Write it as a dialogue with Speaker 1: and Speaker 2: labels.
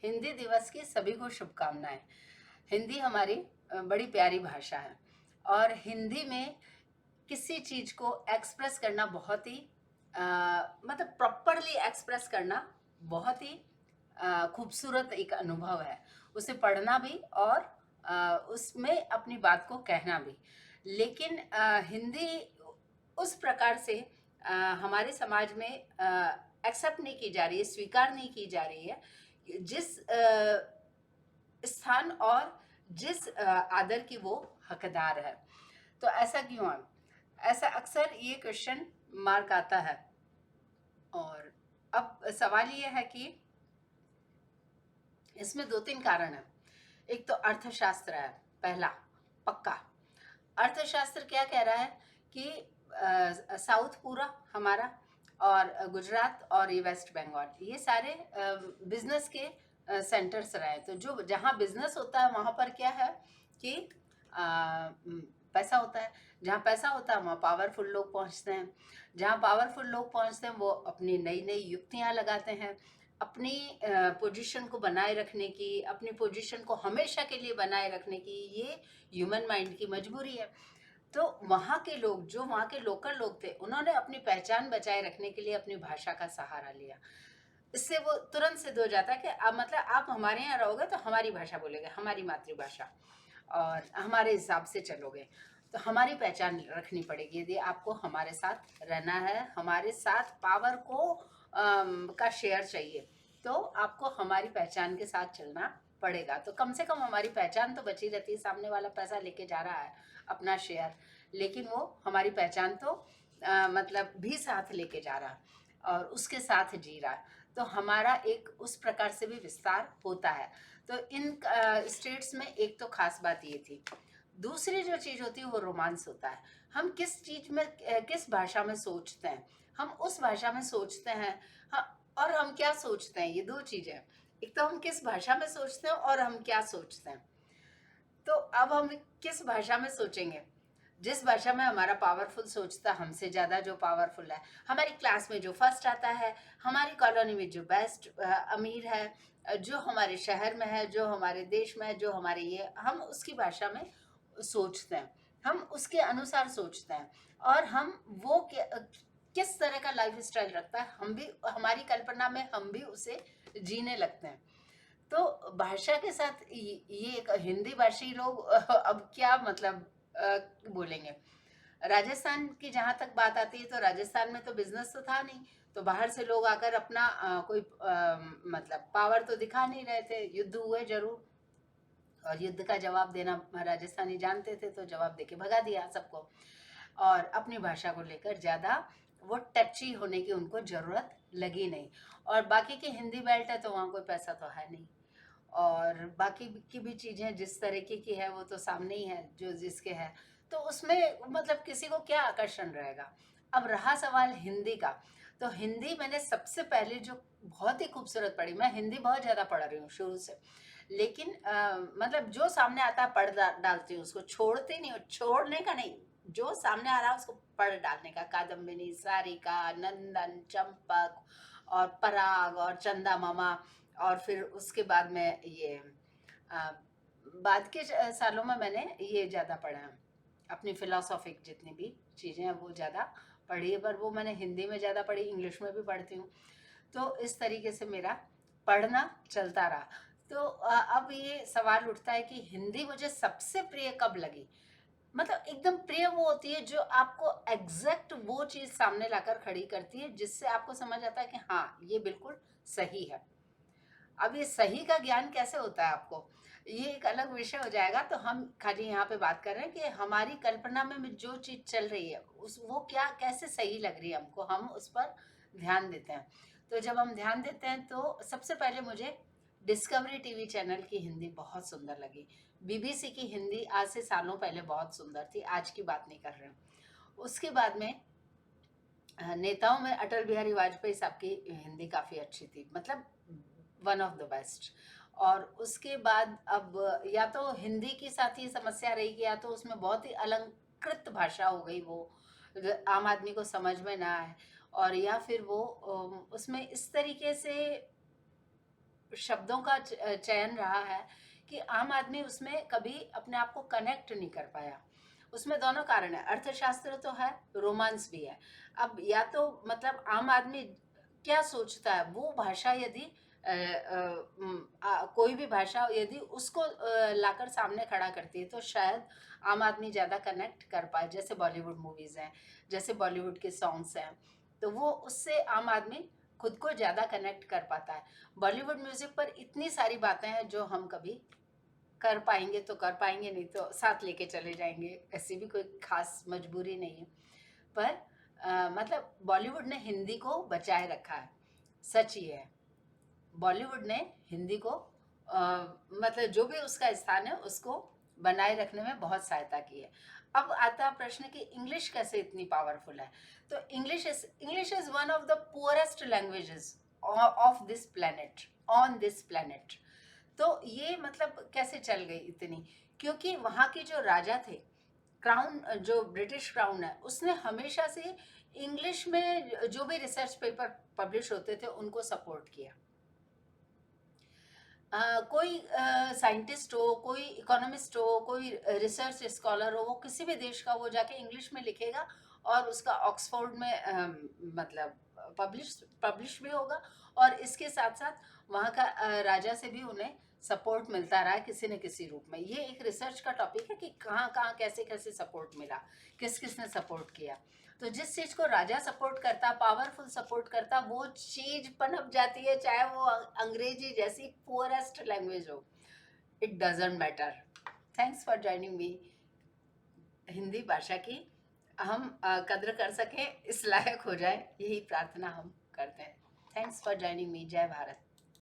Speaker 1: हिंदी दिवस की सभी को शुभकामनाएं। हिंदी हमारी बड़ी प्यारी भाषा है और हिंदी में किसी चीज को एक्सप्रेस करना बहुत ही मतलब प्रॉपरली एक्सप्रेस करना बहुत ही खूबसूरत एक अनुभव है। उसे पढ़ना भी और उसमें अपनी बात को कहना भी। लेकिन हिंदी उस प्रकार से हमारे समाज में एक्सेप्ट नहीं की जा रही है, स्वीकार नहीं की जा रही है जिस स्थान और जिस आदर की वो हकदार है। तो ऐसा क्यों है? ऐसा अक्सर ये क्वेश्चन मार्क आता है। और अब सवाल ये है कि इसमें दो तीन कारण है। एक तो अर्थशास्त्र है, पहला पक्का। अर्थशास्त्र क्या कह रहा है कि साउथ पूरा हमारा और गुजरात और ये वेस्ट बंगाल, ये सारे बिजनेस के सेंटर्स रहे। तो जो जहाँ बिजनेस होता है वहाँ पर क्या है कि पैसा होता है। जहाँ पैसा होता है वहाँ पावरफुल लोग पहुँचते हैं। जहाँ पावरफुल लोग पहुँचते हैं वो अपनी नई नई युक्तियाँ लगाते हैं अपनी पोजीशन को बनाए रखने की, अपनी पोजीशन को हमेशा के लिए बनाए रखने की। ये ह्यूमन माइंड की मजबूरी है। तो वहाँ के लोग, जो वहाँ के लोकल लोग थे, उन्होंने अपनी पहचान बचाए रखने के लिए अपनी भाषा का सहारा लिया। इससे वो तुरंत सिद्ध हो जाता है कि अब मतलब आप हमारे यहाँ रहोगे तो हमारी भाषा बोलेगे, हमारी मातृभाषा, और हमारे हिसाब से चलोगे। तो हमारी पहचान रखनी पड़ेगी यदि आपको हमारे साथ रहना है, हमारे साथ पावर को का शेयर चाहिए, तो आपको हमारी पहचान के साथ चलना पड़ेगा। तो कम से कम हमारी पहचान तो बची रहती है। सामने वाला पैसा लेके जा रहा है अपना शेयर, लेकिन वो हमारी पहचान तो मतलब भी साथ लेके जा रहा है और उसके साथ जी रहा है। तो हमारा एक उस प्रकार से भी विस्तार होता है। तो इन स्टेट्स में एक तो खास बात ये थी। दूसरी जो चीज होती है वो रोमांस होता है। हम किस चीज में किस भाषा में सोचते हैं, हम उस भाषा में सोचते हैं। और हम क्या सोचते हैं, ये दो चीजें। एक तो हम किस भाषा में सोचते हैं और हम क्या सोचते हैं। तो अब हम किस भाषा में सोचेंगे? जिस भाषा में हमारा पावरफुल सोचता हमसे ज्यादा जो पावरफुल है, हमारी क्लास में जो फर्स्ट आता है, हमारी कॉलोनी में जो बेस्ट अमीर है, जो हमारे शहर में है, जो हमारे देश में है, जो हमारे ये, हम उसकी भाषा में सोचते हैं। हम उसके अनुसार सोचते हैं और हम वो किस तरह का लाइफ स्टाइल रखता है, हम भी हमारी कल्पना में हम भी उसे जीने लगते हैं। तो भाषा के साथ ये एक हिंदी भाषी लोग अब क्या मतलब बोलेंगे। राजस्थान की जहाँ तक बात आती है तो राजस्थान में तो बिजनेस तो था नहीं। तो बाहर से लोग आकर अपना कोई मतलब पावर तो दिखा नहीं रहे थे। युद्ध हुए जरूर, और युद्ध का जवाब देना राजस्थानी जानते थे, तो जवाब देके भगा दिया सबको। और अपनी भाषा को लेकर ज़्यादा वो टची होने की उनको ज़रूरत लगी नहीं। और बाकी की हिंदी बेल्ट है तो वहाँ कोई पैसा तो है नहीं, और बाकी की भी चीज़ें जिस तरीके की है वो तो सामने ही है जो जिसके है। तो उसमें मतलब किसी को क्या आकर्षण रहेगा। अब रहा सवाल हिंदी का, तो हिंदी मैंने सबसे पहले जो बहुत ही खूबसूरत पढ़ी, मैं हिंदी बहुत ज़्यादा पढ़ रही हूँ शुरू से। लेकिन मतलब जो सामने आता है पढ़ डालती हूँ, उसको छोड़ती नहीं हूँ। छोड़ने का नहीं, जो सामने आ रहा है उसको पढ़ डालने का। कादम्बिनी, सारिका, नंदन, चंपक और पराग और चंदा मामा। और फिर उसके बाद में ये अ, बाद के सालों में मैंने ये ज़्यादा पढ़ा है, अपनी फिलोसॉफिक जितनी भी चीज़ें हैं वो ज़्यादा पढ़ी है। पर वो मैंने हिंदी में ज़्यादा पढ़ी, इंग्लिश में भी पढ़ती हूँ। तो इस तरीके से मेरा पढ़ना चलता रहा। तो अब ये सवाल उठता है कि हिंदी मुझे सबसे प्रिय कब लगी। मतलब एकदम प्रिय वो होती है जो आपको एग्जैक्ट वो चीज़ सामने लाकर खड़ी करती है, जिससे आपको समझ आता है कि हाँ ये बिल्कुल सही है। अब ये सही का ज्ञान कैसे होता है आपको, ये एक अलग विषय हो जाएगा। तो हम खाली यहाँ पे बात कर रहे हैं कि हमारी कल्पना में जो चीज चल रही है उस वो क्या कैसे सही लग रही है हमको, हम उस पर ध्यान देते हैं। तो जब हम ध्यान देते हैं तो सबसे पहले मुझे डिस्कवरी टीवी चैनल की हिंदी बहुत सुंदर लगी। बीबीसी की हिंदी आज से सालों पहले बहुत सुंदर थी, आज की बात नहीं कर रहे हैं। उसके बाद में नेताओं में अटल बिहारी वाजपेयी साहब की हिंदी काफ़ी अच्छी थी, मतलब वन ऑफ द बेस्ट। और उसके बाद अब या तो हिंदी के साथ ही समस्या रही कि या तो उसमें बहुत ही अलंकृत भाषा हो गई, वो आम आदमी को समझ में ना आए। और या फिर वो उसमें इस तरीके से शब्दों का चयन रहा है कि आम आदमी उसमें कभी अपने आप को कनेक्ट नहीं कर पाया। उसमें दोनों कारण है, अर्थशास्त्र तो है, रोमांस भी है। अब या तो मतलब आम आदमी क्या सोचता है, वो भाषा यदि कोई भी भाषा यदि उसको लाकर सामने खड़ा करती है तो शायद आम आदमी ज़्यादा कनेक्ट कर पाए। जैसे बॉलीवुड मूवीज़ हैं, जैसे बॉलीवुड के सॉन्ग्स हैं, तो वो उससे आम आदमी खुद को ज़्यादा कनेक्ट कर पाता है। बॉलीवुड म्यूज़िक पर इतनी सारी बातें हैं जो हम कभी कर पाएंगे तो कर पाएंगे, नहीं तो साथ लेके चले जाएंगे, ऐसी भी कोई खास मजबूरी नहीं है। पर मतलब बॉलीवुड ने हिंदी को बचाए रखा है, सच ये है। बॉलीवुड ने हिंदी को मतलब जो भी उसका स्थान है उसको बनाए रखने में बहुत सहायता की है। अब आता प्रश्न कि इंग्लिश कैसे इतनी पावरफुल है। तो English is one of the poorest languages of this planet, on this planet. तो ये मतलब कैसे चल गई इतनी, क्योंकि वहाँ के जो राजा थे, क्राउन जो ब्रिटिश क्राउन है, उसने हमेशा से इंग्लिश में जो भी रिसर्च पेपर पब्लिश होते थे उनको सपोर्ट किया। कोई साइंटिस्ट हो, कोई इकोनॉमिस्ट हो, कोई रिसर्च स्कॉलर हो, वो किसी भी देश का वो जाके इंग्लिश में लिखेगा और उसका ऑक्सफोर्ड में मतलब पब्लिश भी होगा। और इसके साथ साथ वहाँ का राजा से भी उन्हें सपोर्ट मिलता रहा है किसी न किसी रूप में। ये एक रिसर्च का टॉपिक है कि कहाँ कहाँ कैसे कैसे सपोर्ट मिला, किस किस ने सपोर्ट किया। तो जिस चीज को राजा सपोर्ट करता, पावरफुल सपोर्ट करता, वो चीज पनप जाती है, चाहे वो अंग्रेजी जैसी पुअरेस्ट लैंग्वेज हो। It doesn't matter. Thanks for joining me. Hindi भाषा की हम कद्र कर सकें, इस लायक हो जाए, यही प्रार्थना हम करते हैं। Thanks for joining me. जय भारत।